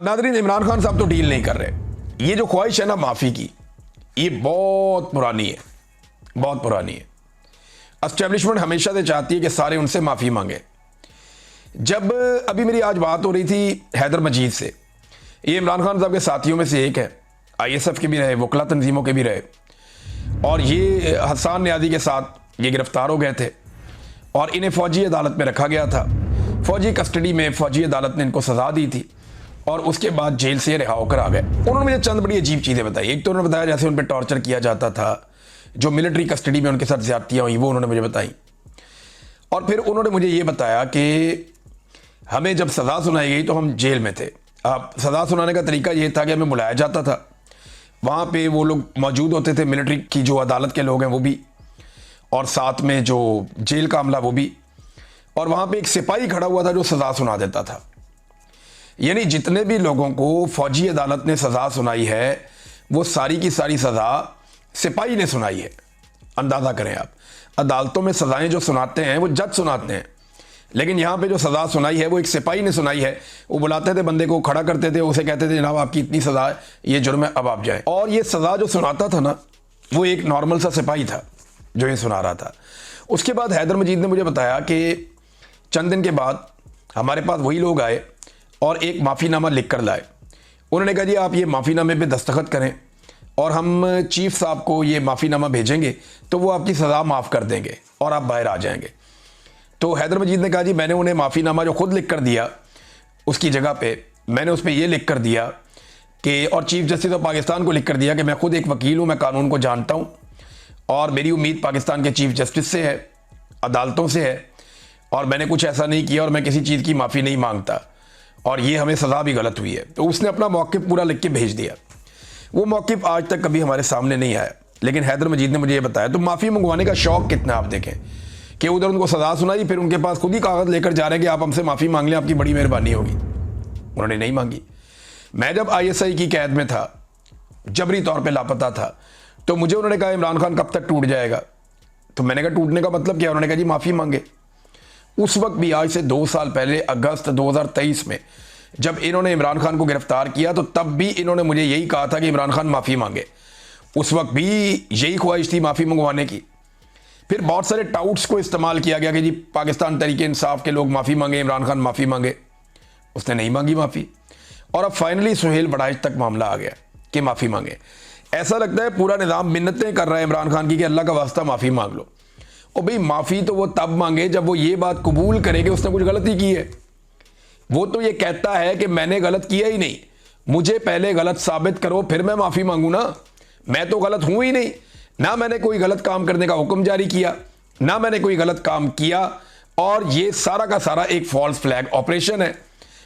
नाज़रीन, इमरान खान साहब तो डील नहीं कर रहे। ये जो ख्वाहिश है ना माफ़ी की, ये बहुत पुरानी है, बहुत पुरानी है। एस्टेब्लिशमेंट हमेशा से चाहती है कि सारे उनसे माफ़ी मांगे। जब अभी मेरी आज बात हो रही थी हैदर मजीद से, ये इमरान खान साहब के साथियों में से एक है, ISF के भी रहे, वकला तंजीमों के भी रहे, और ये हसन न्याजी के साथ ये गिरफ्तार हो गए थे और इन्हें फ़ौजी अदालत में रखा गया था। फ़ौजी कस्टडी में फ़ौजी अदालत ने इनको सज़ा दी थी और उसके बाद जेल से रिहा होकर आ गए। उन्होंने मुझे चंद बड़ी अजीब चीज़ें बताई। एक तो उन्होंने बताया जैसे उन पर टॉर्चर किया जाता था, जो मिलिट्री कस्टडी में उनके साथ ज़्यादतियाँ हुई वो उन्होंने मुझे बताई। और फिर उन्होंने मुझे ये बताया कि हमें जब सज़ा सुनाई गई तो हम जेल में थे। अब सज़ा सुनाने का तरीका ये था कि हमें बुलाया जाता था, वहाँ पे वो लोग मौजूद होते थे, मिलिट्री की जो अदालत के लोग हैं वो भी, और साथ में जो जेल का अमला वो भी, और वहाँ पे एक सिपाही खड़ा हुआ था जो सज़ा सुना देता था। यानी जितने भी लोगों को फ़ौजी अदालत ने सज़ा सुनाई है वो सारी की सारी सज़ा सिपाही ने सुनाई है। अंदाज़ा करें आप, अदालतों में सज़ाएं जो सुनाते हैं वो जज सुनाते हैं, लेकिन यहाँ पे जो सज़ा सुनाई है वो एक सिपाही ने सुनाई है। वो बुलाते थे बंदे को, खड़ा करते थे, उसे कहते थे जनाब आपकी इतनी सज़ा है, ये जुर्म है, अब आप जाएं। और ये सज़ा जो सुनाता था ना वो एक नॉर्मल सा सिपाही था जो ये सुना रहा था। उसके बाद हैदर मजीद ने मुझे बताया कि चंद दिन के बाद हमारे पास वही लोग आए और एक माफ़ीनामा लिख कर लाए। उन्होंने कहा जी आप ये माफ़ीनामे पे दस्तखत करें और हम चीफ साहब को ये माफ़ीनामा भेजेंगे तो वो आपकी सज़ा माफ़ कर देंगे और आप बाहर आ जाएंगे। तो हैदर मजीद ने कहा जी मैंने उन्हें माफ़ीनामा जो खुद लिख कर दिया, उसकी जगह पे मैंने उस पर यह लिख कर दिया कि, और चीफ जस्टिस ऑफ पाकिस्तान को लिख कर दिया कि मैं खुद एक वकील हूँ, मैं कानून को जानता हूँ और मेरी उम्मीद पाकिस्तान के चीफ जस्टिस से है, अदालतों से है, और मैंने कुछ ऐसा नहीं किया और मैं किसी चीज़ की माफ़ी नहीं मांगता और ये हमें सज़ा भी गलत हुई है। तो उसने अपना मौक़िफ़ पूरा लिख के भेज दिया। वो मौक़िफ़ आज तक कभी हमारे सामने नहीं आया, लेकिन हैदर मजीद ने मुझे ये बताया। तो माफ़ी मंगवाने का शौक़ कितना आप देखें कि उधर उनको सज़ा सुनाई, फिर उनके पास खुद ही कागज़ लेकर जा रहे हैं कि आप हमसे माफ़ी मांग लें, आपकी बड़ी मेहरबानी होगी। उन्होंने नहीं मांगी। मैं जब ISI की कैद में था, जबरी तौर पर लापता था, तो मुझे उन्होंने कहा इमरान खान कब तक टूट जाएगा। तो मैंने कहा टूटने का मतलब क्या? उन्होंने कहा जी माफ़ी मांगे। उस वक्त भी, आज से 2 साल पहले, अगस्त 2023 में जब इन्होंने इमरान खान को गिरफ्तार किया तो तब भी इन्होंने मुझे यही कहा था कि इमरान खान माफ़ी मांगे। उस वक्त भी यही ख्वाहिश थी माफ़ी मंगवाने की। फिर बहुत सारे टाउट्स को इस्तेमाल किया गया कि जी पाकिस्तान तहरीक इंसाफ के लोग माफ़ी मांगे, इमरान खान माफ़ी मांगे। उसने नहीं मांगी माफ़ी, और अब फाइनली सुहेल बड़ाइच तक मामला आ गया कि माफ़ी मांगे। ऐसा लगता है पूरा निज़ाम मिन्नतें कर रहा है इमरान खान की कि अल्लाह का वास्ता माफ़ी मांग लो। और भाई माफ़ी तो वो तब मांगे जब वो ये बात कबूल करे कि उसने कुछ गलती की है। वो तो ये कहता है कि मैंने गलत किया ही नहीं, मुझे पहले गलत साबित करो फिर मैं माफ़ी मांगू ना। मैं तो गलत हूं ही नहीं, ना मैंने कोई गलत काम करने का हुक्म जारी किया, ना मैंने कोई गलत काम किया, और ये सारा का सारा एक फॉल्स फ्लैग ऑपरेशन है।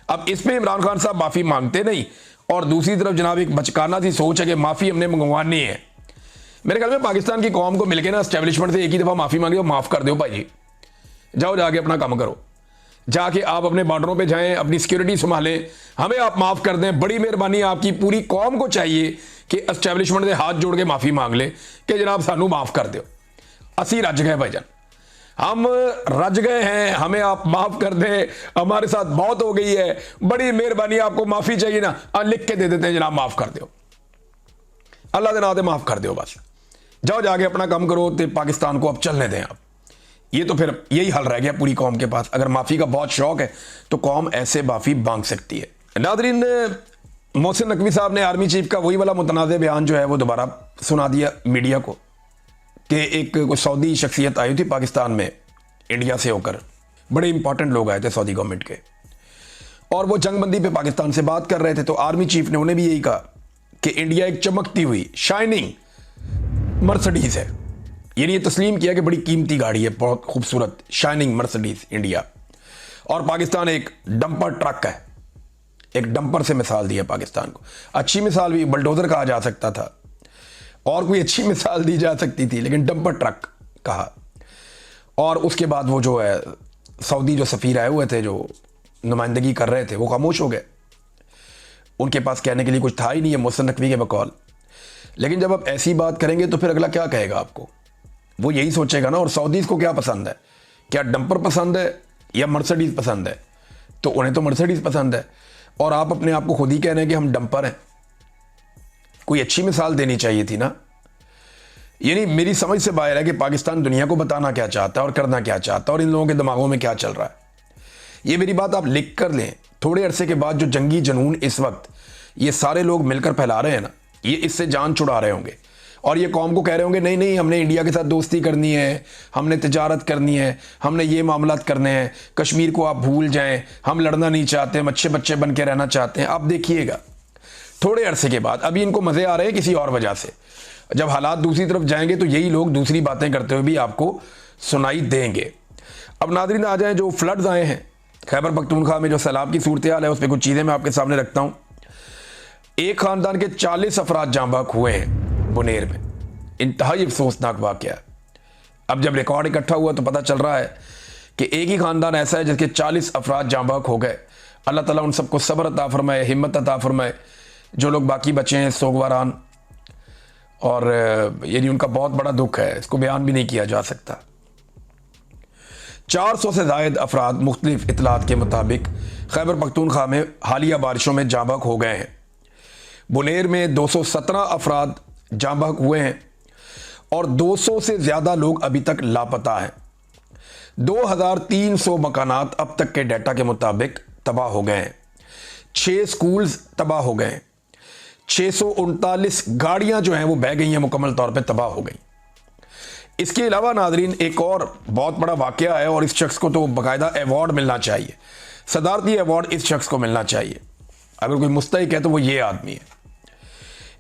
अब इसमें इमरान खान साहब माफ़ी मांगते नहीं, और दूसरी तरफ जनाब एक बचकाना सी सोच है कि माफ़ी हमने मंगवानी है। मेरे ख्याल में पाकिस्तान की कौम को मिलकर ना एस्टेब्लिशमेंट से एक ही दफ़ा माफ़ी मांगी और माफ़ कर दो भाई जी, जाओ जाके अपना काम करो, जाके आप अपने बॉर्डरों पे जाएं, अपनी सिक्योरिटी संभालें, हमें आप माफ़ कर दें, बड़ी मेहरबानी आपकी। पूरी कौम को चाहिए कि एस्टेब्लिशमेंट से हाथ जोड़ के माफ़ी मांग ले कि जनाब सानू माफ़ कर दो, असी रज गए भाईजान, हम रज गए हैं, हमें आप माफ़ कर दें, हमारे साथ बहुत हो गई है, बड़ी मेहरबानी, आपको माफ़ी चाहिए ना, लिख के दे देते हैं जनाब माफ़ कर दो, अल्लाह के नाते माफ़ कर दो, बस जाओ जाके अपना काम करो, तो पाकिस्तान को अब चलने दें आप। ये तो फिर यही हल रह गया पूरी कौम के पास। अगर माफ़ी का बहुत शौक है तो कौम ऐसे माफ़ी मांग सकती है। नादरीन, मोहसिन नकवी साहब ने आर्मी चीफ का वही वाला मुतनाज़ बयान जो है वो दोबारा सुना दिया मीडिया को कि एक कोई सऊदी शख्सियत आई थी पाकिस्तान में इंडिया से होकर, बड़े इंपॉर्टेंट लोग आए थे सऊदी गवर्नमेंट के, और वो जंगबंदी पे पाकिस्तान से बात कर रहे थे। तो आर्मी चीफ ने उन्हें भी यही कहा कि इंडिया एक चमकती हुई शाइनिंग मर्सिडीज है। यानी ये तस्लीम किया कि बड़ी कीमती गाड़ी है, बहुत खूबसूरत शाइनिंग मर्सिडीज इंडिया, और पाकिस्तान एक डंपर ट्रक है। एक डंपर से मिसाल दी है पाकिस्तान को। अच्छी मिसाल भी बल्डोजर कहा जा सकता था, और कोई अच्छी मिसाल दी जा सकती थी, लेकिन डंपर ट्रक कहा। और उसके बाद वो जो है सऊदी जो सफ़ीर आए हुए थे, जो नुमाइंदगी कर रहे थे, वो खामोश हो गए। उनके पास कहने के लिए कुछ था ही नहीं है मोहसिन नकवी के बकौल। लेकिन जब आप ऐसी बात करेंगे तो फिर अगला क्या कहेगा आपको? वो यही सोचेगा ना। और सऊदीज़ को क्या पसंद है? क्या डंपर पसंद है या मर्सिडीज़ पसंद है? तो उन्हें तो मर्सिडीज़ पसंद है। और आप अपने आप को खुद ही कह रहे हैं कि हम डंपर हैं। कोई अच्छी मिसाल देनी चाहिए थी ना। यानी मेरी समझ से बाहर है कि पाकिस्तान दुनिया को बताना क्या चाहता है और करना क्या चाहता है और इन लोगों के दिमागों में क्या चल रहा है। ये मेरी बात आप लिख कर लें। थोड़े अरसे के बाद जो जंगी जनून इस वक्त ये सारे लोग मिलकर फैला रहे हैं ना, ये इससे जान छुड़ा रहे होंगे और ये कौम को कह रहे होंगे नहीं नहीं, हमने इंडिया के साथ दोस्ती करनी है, हमने तिजारत करनी है, हमने ये मामलात करने हैं, कश्मीर को आप भूल जाएं, हम लड़ना नहीं चाहते, हम अच्छे बच्चे बन के रहना चाहते हैं। आप देखिएगा थोड़े अरसे के बाद, अभी इनको मज़े आ रहे हैं किसी और वजह से, जब हालात दूसरी तरफ जाएंगे तो यही लोग दूसरी बातें करते हुए भी आपको सुनाई देंगे। अब नाज़रीन आ जाएं, जो फ्लड्स आए हैं खैबर पख्तूनख्वा में, जो सैलाब की सूरत हाल है, उस पर कुछ चीज़ें मैं आपके सामने रखता हूँ। एक ख़ानदान के 40 अफराद जाँ बहक हुए हैं बुनेर में। इंतहाई अफसोसनाक वाक़या है। अब जब रिकॉर्ड इकट्ठा हुआ तो पता चल रहा है कि एक ही ख़ानदान ऐसा है जिसके 40 अफराद जाँ बहक हो गए। अल्लाह ताला उन सबको सब्र अता फरमाए, हिम्मत अता फरमाए। जो लोग बाकी बचे हैं सोगवारान, और यानी उनका बहुत बड़ा दुख है, इसको बयान भी नहीं किया जा सकता। 400 से ज़ायद अफराद मुख्तलिफ इतलात के मुताबिक खैबर पख्तूनख्वा में हालिया बारिशों में जाँ बहक हो गए हैं। बुनेर में 217 अफराद जाँ बहक हुए हैं और 200 से ज़्यादा लोग अभी तक लापता हैं। 2300 मकानात अब तक के डाटा के मुताबिक तबाह हो गए हैं। 6 स्कूल्स तबाह हो गए हैं। 639 गाड़ियां जो हैं वो बह गई हैं, मुकम्मल तौर पे तबाह हो गई। इसके अलावा नाजरीन एक और बहुत बड़ा वाक़या है और इस शख्स को तो बाकायदा अवार्ड मिलना चाहिए, सदारती अवार्ड इस शख्स को मिलना चाहिए। अगर कोई मुस्तहिक है तो वो ये आदमी है।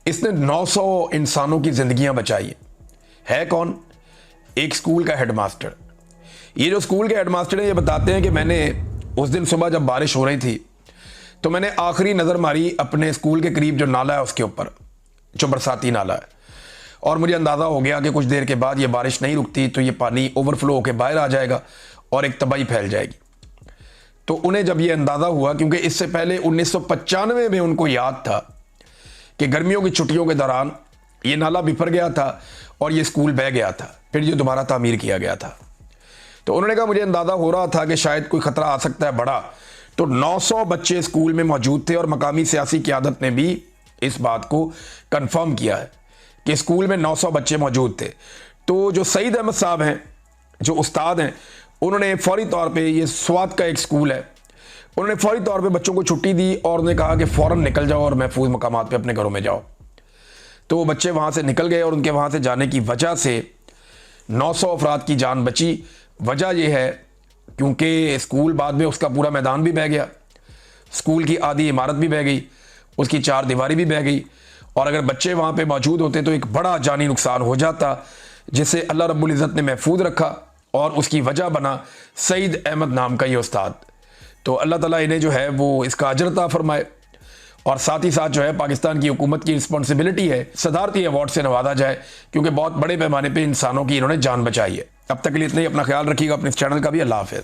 इसने 900 इंसानों की ज़िंदगियां बचाई है कौन? एक स्कूल का हेडमास्टर। ये जो स्कूल के हेडमास्टर हैं ये बताते हैं कि मैंने उस दिन सुबह जब बारिश हो रही थी तो मैंने आखिरी नज़र मारी अपने स्कूल के करीब जो नाला है उसके ऊपर, जो बरसाती नाला है, और मुझे अंदाज़ा हो गया कि कुछ देर के बाद ये बारिश नहीं रुकती तो ये पानी ओवरफ्लो होकर बाहर आ जाएगा और एक तबाही फैल जाएगी। तो उन्हें जब ये अंदाज़ा हुआ, क्योंकि इससे पहले 1995 में उनको याद था कि गर्मियों की छुट्टियों के दौरान ये नाला बिफर गया था और ये स्कूल बह गया था, फिर ये दोबारा तामीर किया गया था। तो उन्होंने कहा मुझे अंदाज़ा हो रहा था कि शायद कोई ख़तरा आ सकता है बड़ा। तो 900 बच्चे स्कूल में मौजूद थे और मकामी सियासी क़यादत ने भी इस बात को कंफर्म किया है कि स्कूल में 900 बच्चे मौजूद थे। तो जो सईद अहमद साहब हैं, जो उस्ताद हैं, उन्होंने फौरी तौर पे, ये स्वात का एक स्कूल है, उन्होंने फौरी तौर पे बच्चों को छुट्टी दी और उन्होंने कहा कि फ़ौरन निकल जाओ और महफूज मकामात पे अपने घरों में जाओ। तो वो बच्चे वहाँ से निकल गए और उनके वहाँ से जाने की वजह से 900 अफराद की जान बची। वजह यह है क्योंकि स्कूल बाद में उसका पूरा मैदान भी बह गया, स्कूल की आधी इमारत भी बह गई, उसकी 4 दीवारी भी बह गई, और अगर बच्चे वहाँ पे मौजूद होते तो एक बड़ा जानी नुकसान हो जाता, जिसे अल्लाह रब्बुल इज़्ज़त ने महफूज रखा और उसकी वजह बना सईद अहमद नाम का ये उस्ताद। तो अल्लाह ताला इन्हें जो है वो इसका अजर अता फरमाए, और साथ ही साथ जो है पाकिस्तान की हुकूमत की रिस्पॉन्सिबिलिटी है सदारती अवार्ड से नवाजा जाए, क्योंकि बहुत बड़े पैमाने पे इंसानों की इन्होंने जान बचाई है। अब तक के लिए इतना ही। अपना ख्याल रखिएगा, अपने इस चैनल का भी। अल्लाह हाफ़िज़।